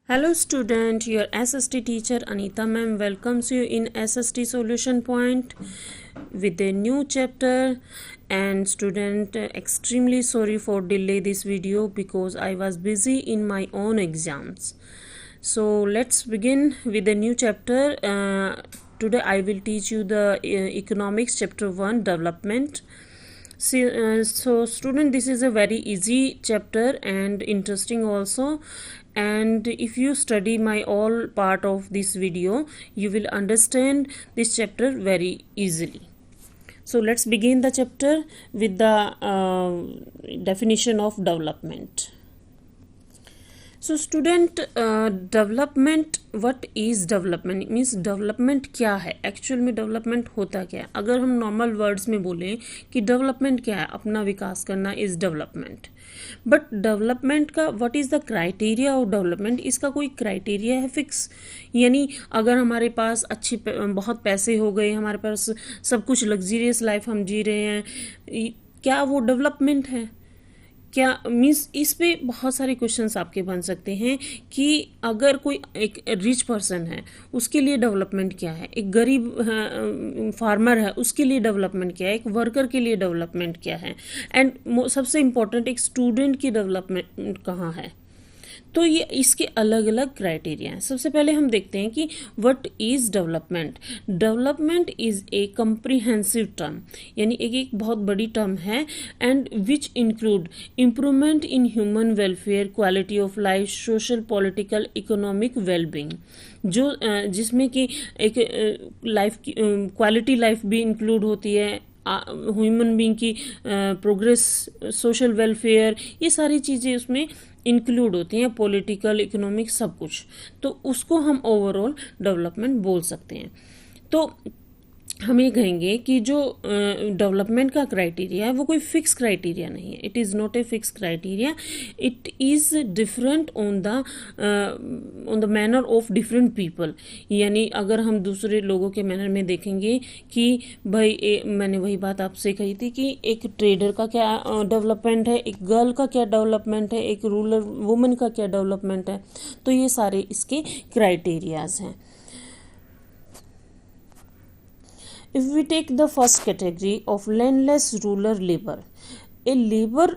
Hello student, your SST teacher Anita ma'am welcomes you in SST Solution Point with a new chapter. And student, extremely sorry for delay this video because I was busy in my own exams. So let's begin with a new chapter. Today I will teach you the economics chapter 1 development. So student, this is a very easy chapter and interesting also, and if you study my all part of this video you will understand this chapter very easily. So let's begin the chapter with the definition of development. So student, development, what is development means development क्या है, actual में development होता क्या है. अगर हम normal words में बोलें कि डेवलपमेंट क्या है, अपना विकास करना इज़ डेवलपमेंट. बट डेवलपमेंट का what is the criteria of development, इसका कोई क्राइटेरिया है फिक्स. यानी अगर हमारे पास बहुत पैसे हो गए, हमारे पास सब कुछ लग्जरियस लाइफ हम जी रहे हैं, क्या वो डेवलपमेंट है क्या? मीन्स इस पे बहुत सारे क्वेश्चंस आपके बन सकते हैं कि अगर कोई एक रिच पर्सन है उसके लिए डेवलपमेंट क्या है, एक गरीब फार्मर है उसके लिए डेवलपमेंट क्या है, एक वर्कर के लिए डेवलपमेंट क्या है, एंड सबसे इम्पोर्टेंट एक स्टूडेंट की डेवलपमेंट कहाँ है. तो ये इसके अलग अलग क्राइटेरिया हैं. सबसे पहले हम देखते हैं कि what is development. Development is a comprehensive term, यानी एक बहुत बड़ी टर्म है, and which include improvement in human welfare, quality of life, social, political, economic wellbeing, जो जिसमें कि एक लाइफ की क्वालिटी लाइफ भी इंक्लूड होती है, ह्यूमन बीइंग की प्रोग्रेस, सोशल वेलफेयर, ये सारी चीज़ें उसमें इंक्लूड होती हैं, पॉलिटिकल, इकोनॉमिक, सब कुछ. तो उसको हम ओवरऑल डेवलपमेंट बोल सकते हैं. तो हम ये कहेंगे कि जो डेवलपमेंट का क्राइटेरिया है वो कोई फिक्स क्राइटेरिया नहीं है. It is not a fix criteria, it is different on the manner of different people. यानी अगर हम दूसरे लोगों के मैनर में देखेंगे कि भाई मैंने वही बात आपसे कही थी कि एक ट्रेडर का क्या डेवलपमेंट है, एक गर्ल का क्या डेवलपमेंट है, एक रूरल वुमन का क्या डेवलपमेंट है, तो ये सारे इसके क्राइटेरियाज हैं. If we take the first category of landless rural labor, a labor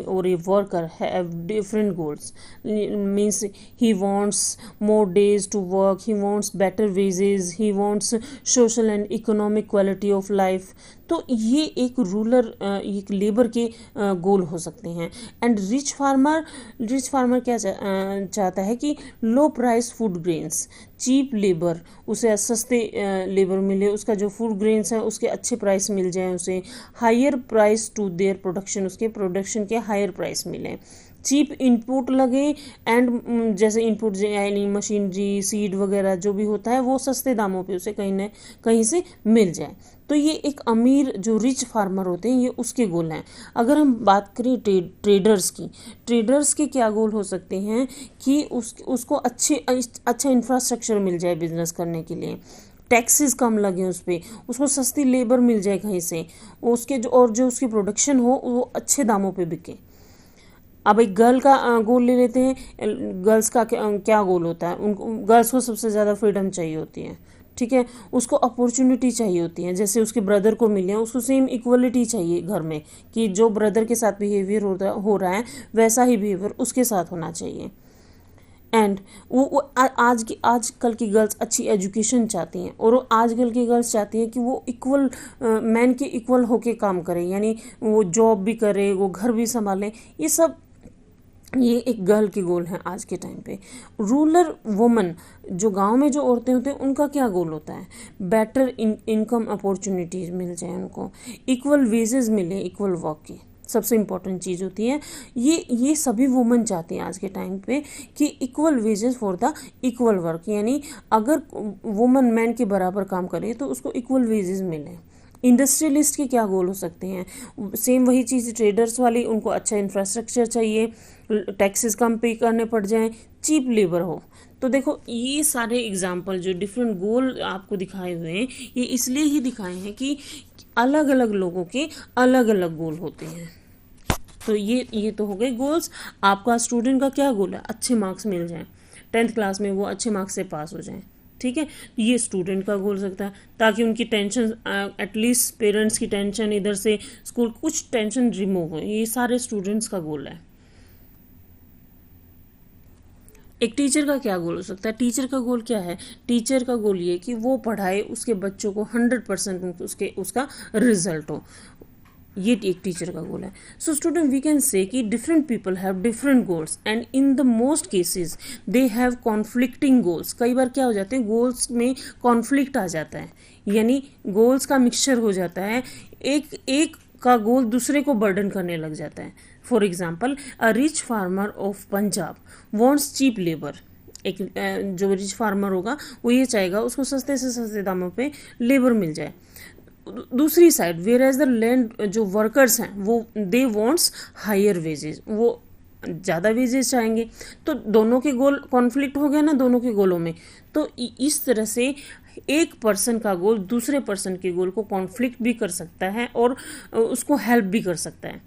or a worker have different goals. Means he wants more days to work, he wants better wages, he wants social and economic quality of life. तो ये एक rural एक labour के गोल हो सकते हैं. And rich farmer क्या चाहता है कि low price food grains, cheap labour, उसे सस्ते लेबर मिले, उसका जो फूड ग्रेन्स है उसके अच्छे प्राइस मिल जाए, उसे higher price to their production, उसके प्रोडक्शन के हायर प्राइस मिले, चीप इनपुट लगे, एंड जैसे इनपुट यानी मशीनरी, सीड वगैरह जो भी होता है वो सस्ते दामों पे उसे कहीं से मिल जाए. तो ये एक अमीर जो रिच फार्मर होते हैं ये उसके गोल हैं. अगर हम बात करें ट्रेडर्स के क्या गोल हो सकते हैं कि उसको अच्छा इंफ्रास्ट्रक्चर मिल जाए बिजनेस करने के लिए, टैक्सेस कम लगे उस पर, उसको सस्ती लेबर मिल जाए कहीं से, उसके जो उसकी प्रोडक्शन हो वो अच्छे दामों पे बिके. अब एक गर्ल का गोल ले लेते हैं. गर्ल्स का क्या गोल होता है, उनको गर्ल्स को सबसे ज़्यादा फ्रीडम चाहिए होती है, ठीक है, उसको अपॉर्चुनिटी चाहिए होती है, जैसे उसके ब्रदर को मिले उसको सेम इक्वलिटी चाहिए घर में, कि जो ब्रदर के साथ बिहेवियर हो रहा है वैसा ही बिहेवियर उसके साथ होना चाहिए. एंड वो आजकल की गर्ल्स अच्छी एजुकेशन चाहती हैं, और वो आजकल की गर्ल्स चाहती हैं कि वो इक्वल मैन के इक्वल होके काम करें, यानी वो जॉब भी करे, वो घर भी संभालें. ये एक गर्ल के गोल हैं आज के टाइम पे. रूरल वुमन, जो गांव में जो औरतें होती हैं उनका क्या गोल होता है, बेटर इनकम अपॉर्चुनिटीज मिल जाए उनको, इक्वल वेजेस मिले इक्वल वर्क की, सबसे इम्पॉर्टेंट चीज़ होती है ये सभी वुमन चाहती हैं आज के टाइम पे कि equal wages for the equal work. यानी अगर वुमन मैन के बराबर काम करे तो उसको इक्वल वेजेस मिले. इंडस्ट्रियलिस्ट के क्या गोल हो सकते हैं, सेम वही चीज़ ट्रेडर्स वाली, उनको अच्छा इंफ्रास्ट्रक्चर चाहिए, टैक्सेस कम पे करने पड़ जाएं, चीप लेबर हो. तो देखो ये सारे एग्जाम्पल जो डिफरेंट गोल आपको दिखाए हुए हैं ये इसलिए ही दिखाए हैं कि अलग अलग लोगों के अलग अलग गोल होते हैं. तो ये तो हो गए गोल्स। आपका स्टूडेंट का क्या गोल है? अच्छे मार्क्स मिल जाएं, 10th क्लास में वो अच्छे मार्क्स से पास हो जाएं, ठीक है। ये स्टूडेंट का गोल सकता है, ताकि उनकी टेंशन, एटलीस्ट पेरेंट्स की टेंशन, इधर से स्कूल कुछ टेंशन रिमूव हो, ये सारे स्टूडेंट्स का गोल है। एक टीचर का क्या गोल हो सकता है? टीचर का गोल क्या है? टीचर का गोल ये कि वो पढ़ाए, उसके बच्चों को 100% उसका रिजल्ट हो, ये एक टीचर का गोल है। So student, we can say कि different people have different goals and in the most cases they have conflicting goals. कई बार क्या हो जाते हैं, गोल्स में कॉन्फ्लिक्ट आ जाता है, यानी गोल्स का मिक्सचर हो जाता है, एक का गोल दूसरे को बर्डन करने लग जाता है। For example, a rich farmer of Punjab wants cheap labour. एक जो रिच फार्मर होगा वो ये चाहेगा उसको सस्ते से सस्ते दामों पे लेबर मिल जाए। दूसरी side, whereas the land जो वर्कर्स हैं वो दे वांट्स हायर वेजेस, वो ज़्यादा वेजेस चाहेंगे। तो दोनों के गोल कॉन्फ्लिक्ट हो गया ना, दोनों के गोलों में। तो इस तरह से एक पर्सन का गोल दूसरे पर्सन के गोल को कॉन्फ्लिक्ट भी कर सकता है और उसको हेल्प भी कर सकता है।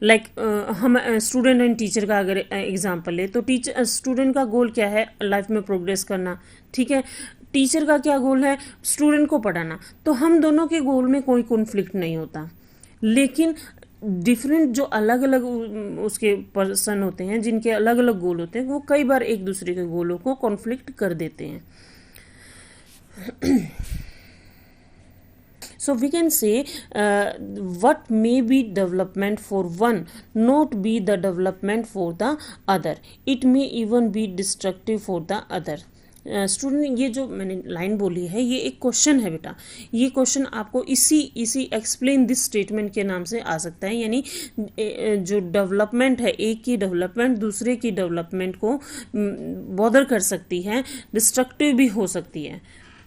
लाइक हम स्टूडेंट एंड टीचर का अगर एग्जांपल ले, तो टीचर स्टूडेंट का गोल क्या है? लाइफ में प्रोग्रेस करना, ठीक है। टीचर का क्या गोल है? स्टूडेंट को पढ़ाना। तो हम दोनों के गोल में कोई कॉन्फ्लिक्ट नहीं होता, लेकिन डिफरेंट जो अलग अलग उसके पर्सन होते हैं, जिनके अलग अलग गोल होते हैं, वो कई बार एक दूसरे के गोलों को कॉन्फ्लिक्ट कर देते हैं। So we can say what may be development for one not be the development for the other. It may even be destructive for the other. Student, ये जो मैंने लाइन बोली है ये एक क्वेश्चन है बेटा। ये क्वेश्चन आपको इसी एक्सप्लेन दिस स्टेटमेंट के नाम से आ सकता है, यानी जो डेवलपमेंट है, एक की डेवलपमेंट दूसरे की डेवलपमेंट को बॉदर कर सकती है, डिस्ट्रक्टिव भी हो सकती है।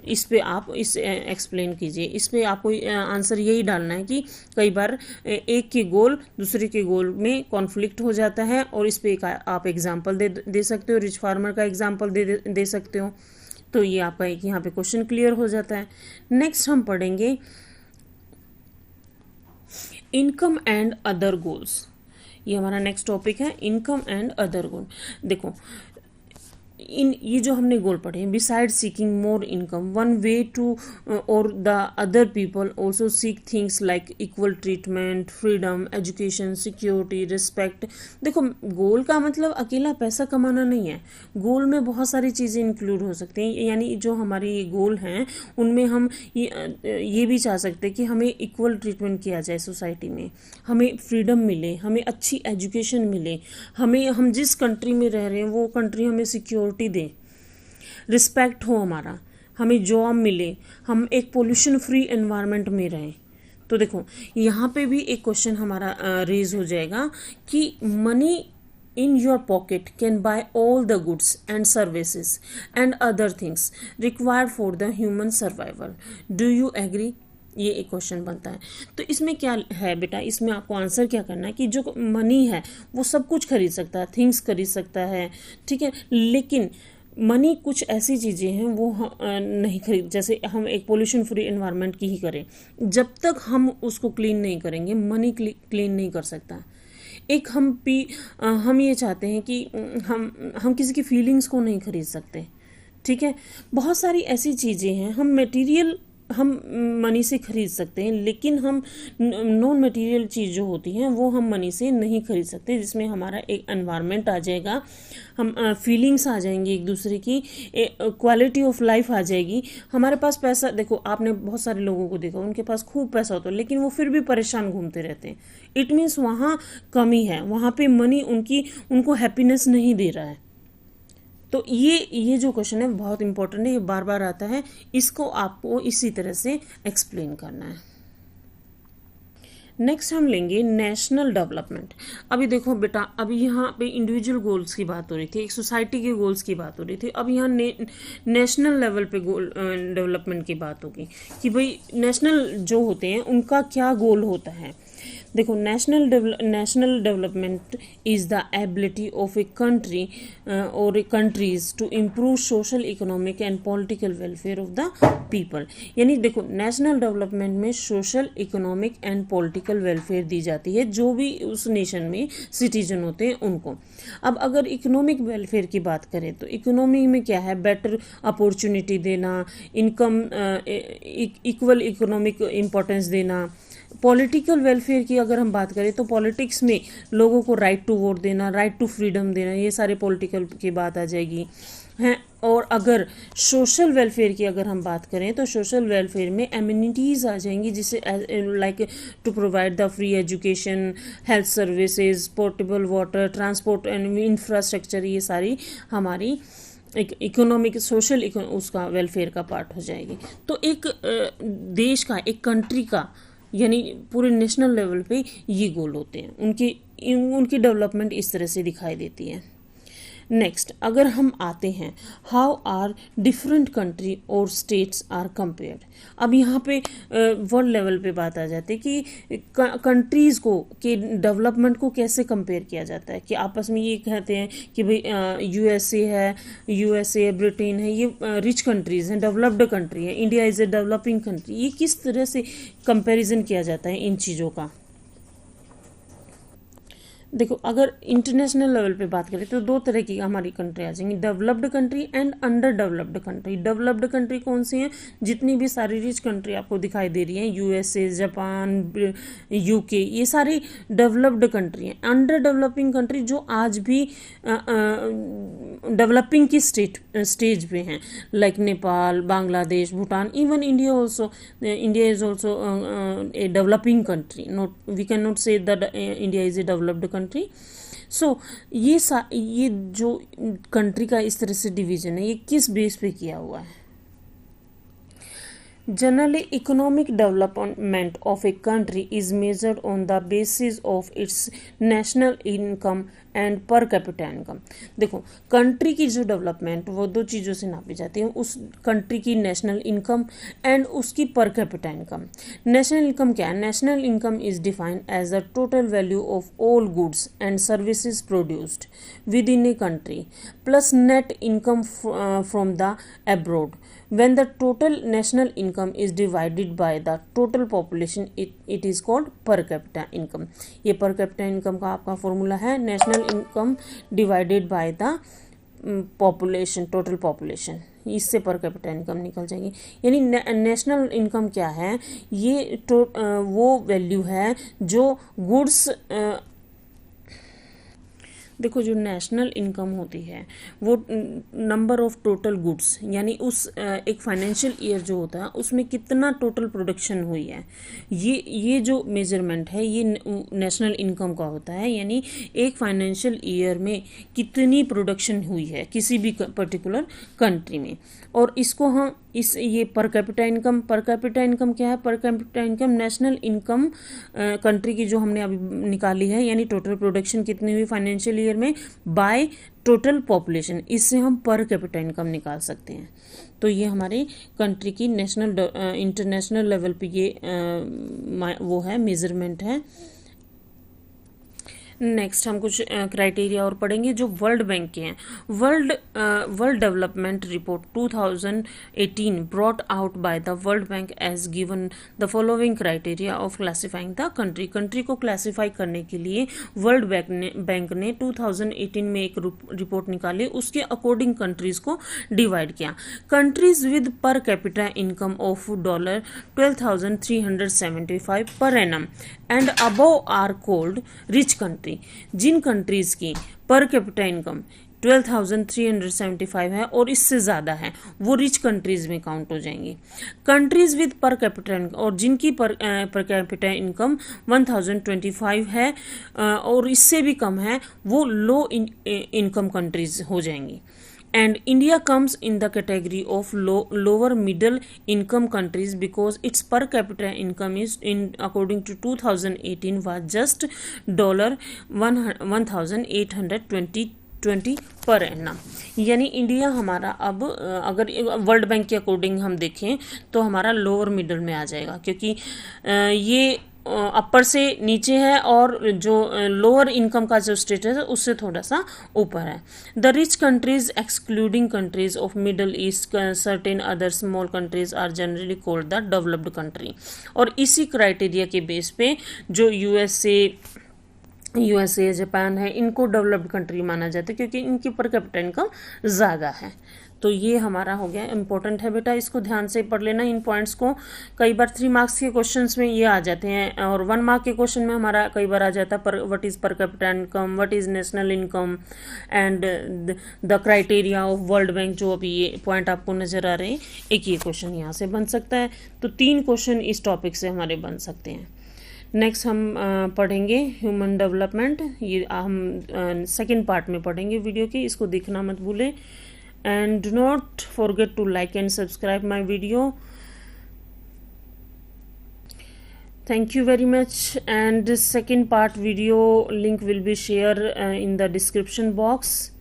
इस पे आप इस एक्सप्लेन कीजिए। इस पे आपको आंसर यही डालना है कि कई बार एक के गोल दूसरे के गोल में कॉन्फ्लिक्ट हो जाता है, और इस पे आप एग्जांपल दे सकते हो, रिच फार्मर का एग्जांपल दे सकते हो। तो ये आपका एक यहाँ पे क्वेश्चन क्लियर हो जाता है। नेक्स्ट हम पढ़ेंगे इनकम एंड अदर गोल्स। ये हमारा नेक्स्ट टॉपिक है, इनकम एंड अदर गोल। देखो, ये जो हमने गोल पढ़े, beside seeking more income one way to और the other people also seek things like equal treatment, freedom, education, security, respect. देखो, गोल का मतलब अकेला पैसा कमाना नहीं है, गोल में बहुत सारी चीज़ें इंक्लूड हो सकती हैं। यानी जो हमारी ये गोल हैं उनमें हम ये भी चाह सकते हैं कि हमें इक्वल ट्रीटमेंट किया जाए सोसाइटी में, हमें फ्रीडम मिले, हमें अच्छी एजुकेशन मिले, हम जिस कंट्री में रह रहे हैं वो कंट्री हमें सिक्योरिटी दे, रिस्पेक्ट हो हमारा, हमें जॉब मिले, हम एक पोल्यूशन फ्री एनवायरनमेंट में रहें। तो देखो, यहाँ पे भी एक क्वेश्चन हमारा रेज हो जाएगा कि money in your pocket can buy all the goods and services and other things required for the human survival. Do you agree? ये एक क्वेश्चन बनता है। तो इसमें क्या है बेटा, इसमें आपको आंसर क्या करना है कि जो मनी है वो सब कुछ खरीद सकता है, थिंग्स खरीद सकता है, ठीक है, लेकिन मनी कुछ ऐसी चीज़ें हैं वो नहीं खरीद, जैसे हम एक पोल्यूशन फ्री एनवायरनमेंट की ही करें, जब तक हम उसको क्लीन नहीं करेंगे मनी क्लीन नहीं कर सकता। एक हम ये चाहते हैं कि हम किसी की फीलिंग्स को नहीं खरीद सकते, ठीक है। बहुत सारी ऐसी चीज़ें हैं, हम मनी से खरीद सकते हैं, लेकिन हम नॉन मटेरियल चीज़ जो होती हैं वो हम मनी से नहीं खरीद सकते, जिसमें हमारा एक एनवायरनमेंट आ जाएगा, हम फीलिंग्स आ जाएंगी एक दूसरे की, क्वालिटी ऑफ लाइफ आ जाएगी। हमारे पास पैसा, देखो आपने बहुत सारे लोगों को देखा, उनके पास खूब पैसा होता है लेकिन वो फिर भी परेशान घूमते रहते हैं। इट मीन्स वहाँ कमी है, वहाँ पे मनी उनको हैप्पीनेस नहीं दे रहा है। तो ये जो क्वेश्चन है बहुत इंपॉर्टेंट है, ये बार बार आता है, इसको आपको इसी तरह से एक्सप्लेन करना है। नेक्स्ट हम लेंगे नेशनल डेवलपमेंट। अभी देखो बेटा, अभी यहाँ पे इंडिविजुअल गोल्स की बात हो रही थी, एक सोसाइटी के गोल्स की बात हो रही थी, अब यहाँ नेशनल लेवल पे गोल डेवलपमेंट की बात होगी कि भाई नेशनल जो होते हैं उनका क्या गोल होता है। देखो, national development is the ability of a country और a countries to improve social, economic and political welfare of the people. यानी देखो, नेशनल डेवलपमेंट में social, economic and political welfare दी जाती है जो भी उस नेशन में सिटीजन होते हैं उनको। अब अगर इकोनॉमिक वेलफेयर की बात करें तो इकोनॉमी में क्या है, बेटर अपॉर्चुनिटी देना, इनकम, इक्वल इकोनॉमिक इम्पोर्टेंस देना। पॉलिटिकल वेलफेयर की अगर हम बात करें तो पॉलिटिक्स में लोगों को राइट टू वोट देना, राइट टू फ्रीडम देना, ये सारे पॉलिटिकल की बात आ जाएगी हैं। और अगर सोशल वेलफेयर की अगर हम बात करें तो सोशल वेलफेयर में एमिनिटीज़ आ जाएंगी, जिसे like to provide the free education, health services, portable water, transport and infrastructure, ये सारी हमारी एक इकोनॉमिक, सोशल उसका वेलफेयर का पार्ट हो जाएगी। तो एक देश का, एक कंट्री का, यानी पूरे नेशनल लेवल पे ये गोल होते हैं, उनकी डेवलपमेंट इस तरह से दिखाई देती है। नेक्स्ट, अगर हम आते हैं, हाउ आर डिफरेंट कंट्री और स्टेट्स आर कंपेयर्ड। अब यहाँ पे वर्ल्ड लेवल पे बात आ जाती है कि कंट्रीज़ को के डेवलपमेंट को कैसे कंपेयर किया जाता है, कि आपस में ये कहते हैं कि भाई यूएसए, ब्रिटेन है, ये रिच कंट्रीज़ हैं, डेवलप्ड कंट्री है, India is a developing country. ये किस तरह से कंपेरिजन किया जाता है इन चीज़ों का। देखो, अगर इंटरनेशनल लेवल पे बात करें तो दो तरह की हमारी कंट्री आ जाएंगी, developed country and under developed country. Developed country कौन सी हैं, जितनी भी सारी रिच कंट्री आपको दिखाई दे रही हैं, यूएसए, जापान, यूके, ये सारी डेवलप्ड कंट्री हैं। अंडर डेवलपिंग कंट्री जो आज भी डेवलपिंग की स्टेज पे हैं, like Nepal, Bangladesh, Bhutan, even India also. India is also a developing country, not, we can not say that India is a developed country. So ये जो कंट्री का इस तरह से डिवीजन है, ये किस बेस पे किया हुआ है। Generally, economic development of a country is measured on the basis of its national income and पर कैपिटा इनकम। देखो, कंट्री की जो डेवलपमेंट वो दो चीज़ों से नापी जाती है, उस कंट्री की नेशनल इनकम एंड उसकी पर कैपिटा इनकम। नेशनल इनकम क्या है, national income is defined as the total value of all goods and services produced within a country plus net income from the abroad. When the total national income is divided by the total population, it is called per capita income। ये per capita income का आपका formula है, national income divided by the population, total population, इससे पर capita income निकल जाएगी। यानी national income क्या है, ये वो वैल्यू है जो गुड्स, देखो, जो नेशनल इनकम होती है वो नंबर ऑफ टोटल गुड्स, यानी उस एक फाइनेंशियल ईयर जो होता है उसमें कितना टोटल प्रोडक्शन हुई है, ये जो मेजरमेंट है ये नेशनल इनकम का होता है। यानी एक फाइनेंशियल ईयर में कितनी प्रोडक्शन हुई है किसी भी पर्टिकुलर कंट्री में, और इसको हम ये पर कैपिटा इनकम क्या है, पर capita income national income country की जो हमने अभी निकाली है, यानी टोटल प्रोडक्शन कितनी हुई फाइनेंशियल ईयर में बाय टोटल पॉपुलेशन, इससे हम पर कैपिटा इनकम निकाल सकते हैं। तो ये हमारे कंट्री की नेशनल इंटरनेशनल लेवल पे ये वो है, मेजरमेंट है। नेक्स्ट हम कुछ क्राइटेरिया और पढ़ेंगे जो वर्ल्ड बैंक के हैं। World Development Report 2018 brought out by the World Bank as given the following criteria of classifying the country को क्लासिफाई करने के लिए वर्ल्ड बैंक ने 2018 में एक रिपोर्ट निकाली, उसके अकॉर्डिंग कंट्रीज को डिवाइड किया। Countries with per capita income of $12,375 per annum and above are called rich country. जिन कंट्रीज की पर कैपिटा इनकम 12,375 है और इससे ज़्यादा है वो रिच कंट्रीज में काउंट हो जाएंगी। Countries with per capita income और जिनकी पर कैपिटा इनकम 1,025 है और इससे भी कम है वो लो इनकम कंट्रीज हो जाएंगी। And India comes in the category of lower middle income countries because its per capita income is according to 2018 was just $1,820 per annum. यानी इंडिया हमारा अब अगर वर्ल्ड बैंक के अकॉर्डिंग हम देखें तो हमारा लोअर मिडल में आ जाएगा, क्योंकि ये अपर से नीचे है और जो लोअर इनकम का जो स्टेटस है उससे थोड़ा सा ऊपर है. The rich countries excluding countries of Middle East, certain other small countries are generally called the developed country. और इसी क्राइटेरिया के बेस पे जो यूएसए जापान है इनको डेवलप्ड कंट्री माना जाता है क्योंकि इनकी पर कैपिटा इनकम ज़्यादा है. तो ये हमारा हो गया इंपॉर्टेंट है बेटा, इसको ध्यान से पढ़ लेना इन पॉइंट्स को. कई बार 3 मार्क्स के क्वेश्चंस में ये आ जाते हैं और 1 मार्क के क्वेश्चन में हमारा कई बार आ जाता है पर व्हाट इज़ पर capita income, what is national income and the criteria of world bank. जो अभी ये पॉइंट आपको नज़र आ रहे हैं, एक ये क्वेश्चन यहाँ से बन सकता है. तो 3 क्वेश्चन इस टॉपिक से हमारे बन सकते हैं. नेक्स्ट हम पढ़ेंगे ह्यूमन डेवलपमेंट. ये हम सेकेंड पार्ट में पढ़ेंगे वीडियो की, इसको देखना मत भूलें. And do not forget to like and subscribe my video. Thank you very much. And this second part video link will be shared in the description box.